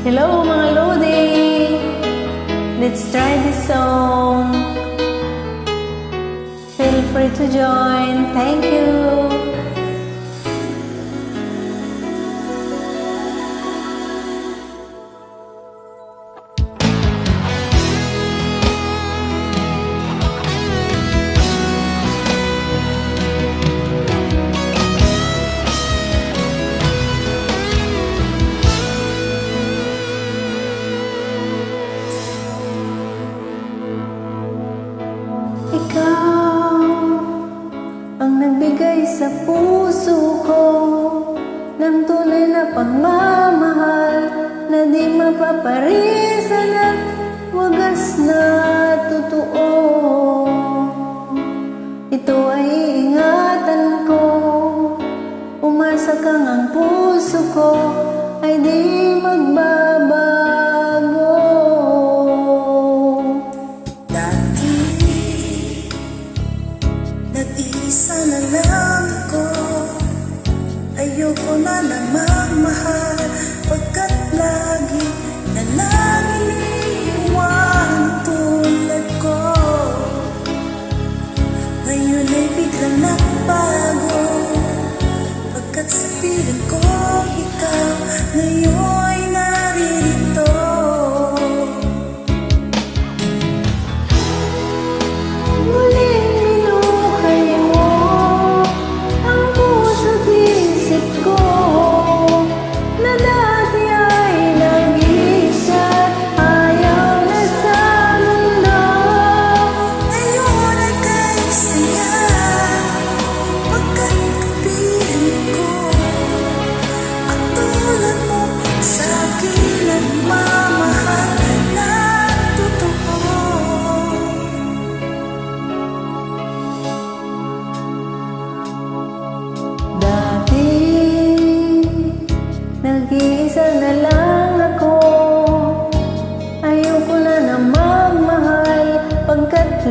Hello mga Lodi! Let's try this song. Feel free to join. Thank you. Ikaw ang nagbigay sa puso ko ng tunay na pagmamahal na di mapaparisan at wagas na totoo. Ito ay iingatan ko, umasa kang ang puso ko ay di magbabago. Nag-iisa na lang ako, ayoko na magmahal, pagkat lagi na lang iniiwan tulad ko. Ngayon ay biglang nagbago, pagkat sa piling ko ikaw ngayon naririto. Nag-iisa na lang ako, ayoko na magmahal, pagkat